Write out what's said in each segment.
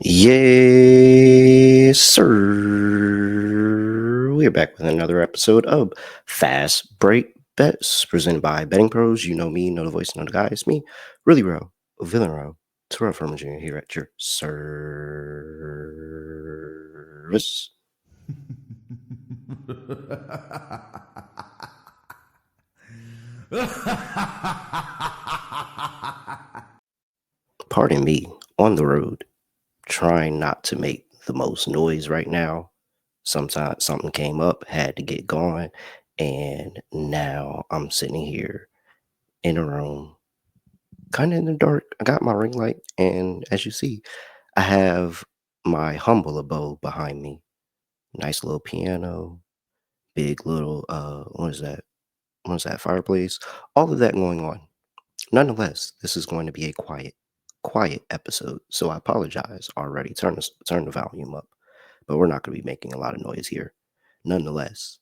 Yes, sir. We're back with another episode of Fast Break Bets presented by Betting Pros. You know me, know the voice, know the guy. It's me, Really Row, Villain Row, Terrell Furman Jr. here at your service. Pardon me, on the road, trying not to make the most noise right now. Sometimes something came up, had to get going, and now I'm sitting here in a room, kind of in the dark. I got my ring light, and as you see, I have my humble abode behind me. Nice little piano, big little what is that? What is that? Fireplace. All of that going on. Nonetheless, this is going to be a quiet episode. So I apologize already. Turn the volume up, but we're not going to be making a lot of noise here. Nonetheless,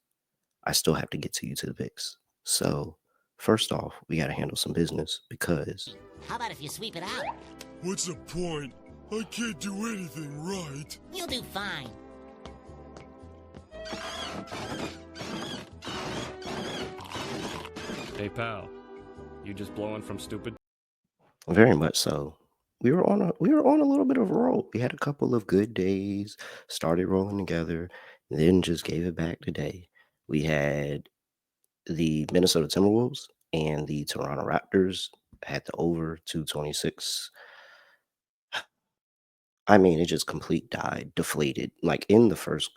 I still have to get to you to the picks. So, first off, we got to handle some business because How about if you sweep it out? What's the point? I can't do anything right. You'll do fine. Hey pal, you just blowing from stupid? very much so. We were on a little bit of a roll. We had a couple of good days, started rolling together, then just gave it back today. We had the Minnesota Timberwolves and the Toronto Raptors had the over 226. I mean, it just complete died, deflated. Like in the first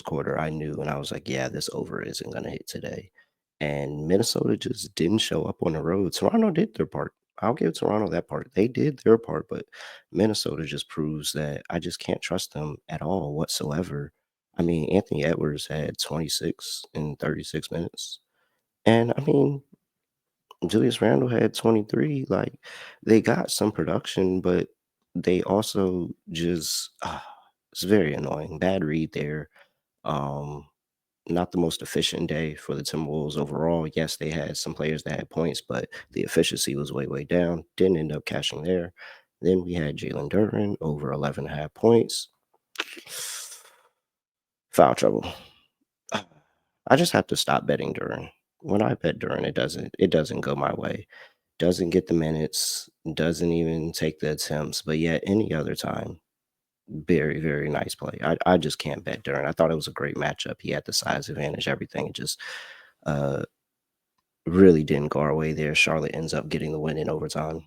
quarter, I knew and I was like, yeah, this over isn't gonna hit today. And Minnesota just didn't show up on the road. Toronto did their part. I'll give Toronto that part. They did their part, but Minnesota just proves that I just can't trust them at all whatsoever. I mean, Anthony Edwards had 26 in 36 minutes. And I mean, Julius Randle had 23. Like they got some production, but they also just it's very annoying. Bad read there. Um, Not the most efficient day for the Timberwolves overall. Yes, they had some players that had points, but the efficiency was way down. Didn't end up cashing there. Then we had Jalen Duren over 11 and a half points. Foul trouble. I just have to stop betting Duren. When I bet Duren, it doesn't go my way. Doesn't get the minutes, doesn't even take the attempts, but yet any other time, very nice play. I just can't bet Duren. I thought it was a great matchup. He had the size advantage, everything. It just uh really didn't go our way there. Charlotte ends up getting the win in overtime.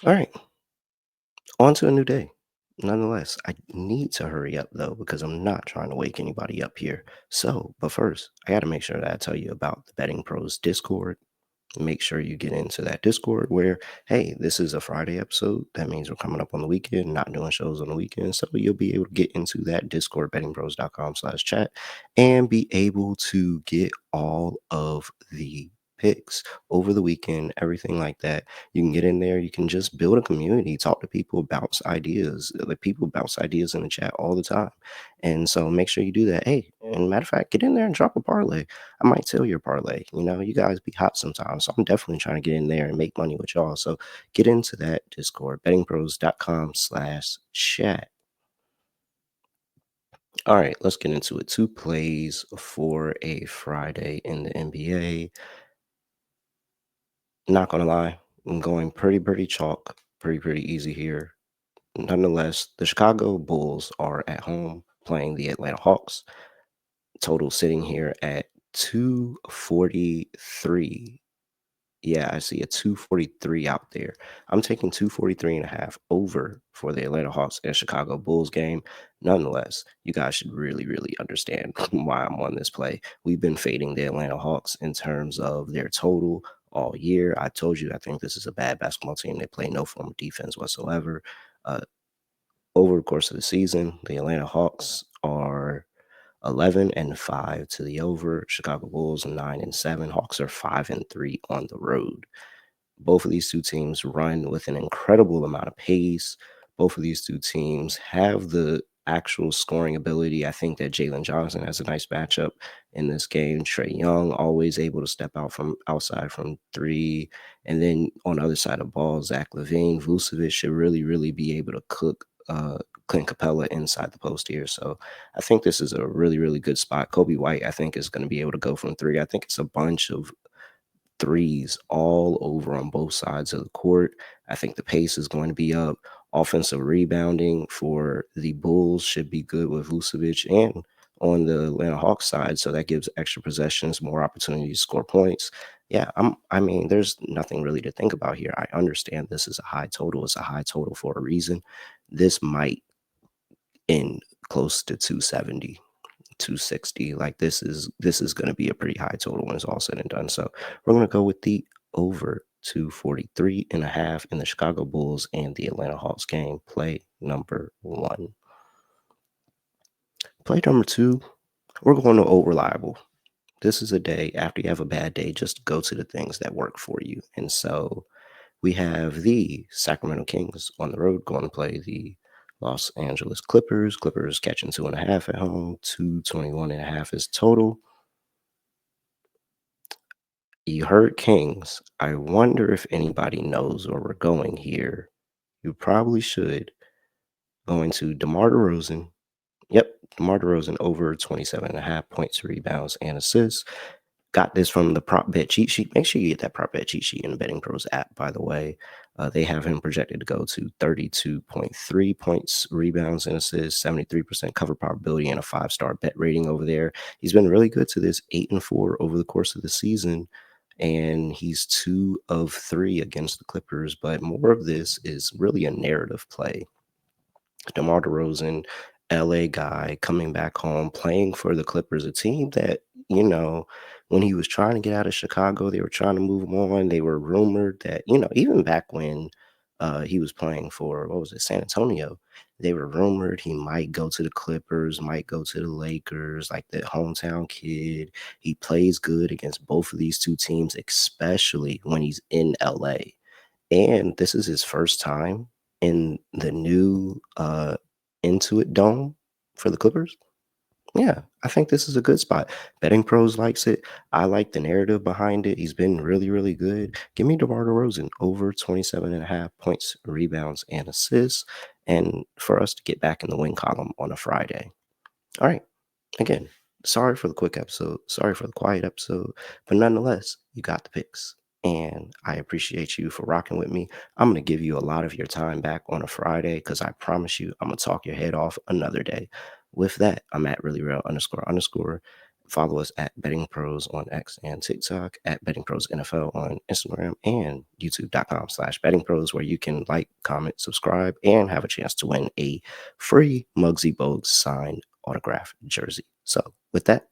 All right, on to a new day. Nonetheless, I need to hurry up though because I'm not trying to wake anybody up here. So, but first, I got to make sure that I tell you about the Betting Pros Discord. Make sure you get into that Discord where, hey, this is a Friday episode. That means we're coming up on the weekend, not doing shows on the weekend. So you'll be able to get into that Discord, bettingpros.com/chat, and be able to get all of the picks over the weekend, everything like that. You can get in there. You can just build a community, talk to people, bounce ideas. Like people bounce ideas in the chat all the time. And so make sure you do that. Hey, and matter of fact, get in there and drop a parlay. I might tell your parlay. You know, you guys be hot sometimes. So I'm definitely trying to get in there and make money with y'all. So get into that Discord, bettingpros.com/chat. All right, let's get into it. Two plays for a Friday in the NBA. Not gonna lie, I'm going pretty chalk, pretty easy here. Nonetheless, the Chicago Bulls are at home playing the Atlanta Hawks. Total sitting here at 243. Yeah, I see a 243 out there. I'm taking 243 and a half over for the Atlanta Hawks and Chicago Bulls game. Nonetheless, you guys should really understand why I'm on this play. We've been fading the Atlanta Hawks in terms of their total all year. I told you I think this is a bad basketball team. They play no form of defense whatsoever. Uh, Over the course of the season, the Atlanta Hawks are 11-5 to the over. Chicago Bulls 9-7. Hawks are 5-3 on the road. Both of these two teams run with an incredible amount of pace. Both of these two teams have the actual scoring ability, I think that Jalen Johnson has a nice matchup in this game. Trey Young always able to step out from outside from three. And then on the other side of the ball, Zach LaVine, Vucevic should really, really be able to cook Clint Capella inside the post here. So I think this is a really, really good spot. Kobe White, I think, is going to be able to go from three. I think it's a bunch of threes all over on both sides of the court. I think the pace is going to be up. Offensive rebounding for the Bulls should be good with Vucevic and on the Atlanta Hawks side. So that gives extra possessions, more opportunity to score points. Yeah, I mean, there's nothing really to think about here. I understand this is a high total. It's a high total for a reason. This might end close to 270. 260. Like this is going to be a pretty high total when it's all said and done. So we're going to go with the over 243.5 in the Chicago Bulls and the Atlanta Hawks game. Play number one. Play number two, we're going to over reliable. This is a day after you have a bad day, just go to the things that work for you. And so we have the Sacramento Kings on the road going to play the Los Angeles Clippers. Clippers catching 2.5 at home. 221.5 is total. You heard Kings. I wonder if anybody knows where we're going here. You probably should. Going to DeMar DeRozan. Yep, DeMar DeRozan over 27.5 points, rebounds, and assists. Got this from the prop bet cheat sheet. Make sure you get that prop bet cheat sheet in the BettingPros app, by the way. They have him projected to go to 32.3 points, rebounds, and assists, 73% cover probability, and a 5-star bet rating over there. He's been really good to this, 8-4 over the course of the season. And he's 2 of 3 against the Clippers. But more of this is really a narrative play. DeMar DeRozan, LA guy, coming back home, playing for the Clippers, a team that, when he was trying to get out of Chicago, they were trying to move him on. They were rumored that, even back when he was playing for, what was it, San Antonio, they were rumored he might go to the Clippers, might go to the Lakers, like the hometown kid. He plays good against both of these two teams, especially when he's in LA. And this is his first time in the new Intuit Dome for the Clippers. Yeah, I think this is a good spot. Betting Pros likes it. I like the narrative behind it. He's been really, really good. Give me DeMar DeRozan over 27.5 points, rebounds, and assists. And for us to get back in the win column on a Friday. All right. Again, sorry for the quick episode. Sorry for the quiet episode. But nonetheless, you got the picks. And I appreciate you for rocking with me. I'm going to give you a lot of your time back on a Friday because I promise you I'm going to talk your head off another day. With that, I'm at really real __. Follow us at Betting Pros on X and TikTok, at Betting Pros NFL on Instagram, and youtube.com/Betting Pros, where you can like, comment, subscribe, and have a chance to win a free Muggsy Bogues signed autograph jersey. So with that,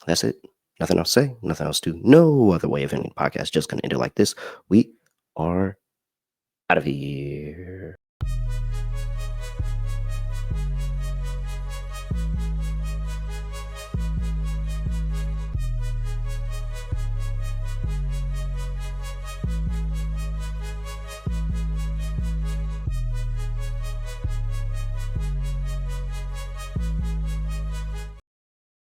that's it. Nothing else to say, nothing else to do. No other way of ending the podcast. Just going to end it like this. We are out of here.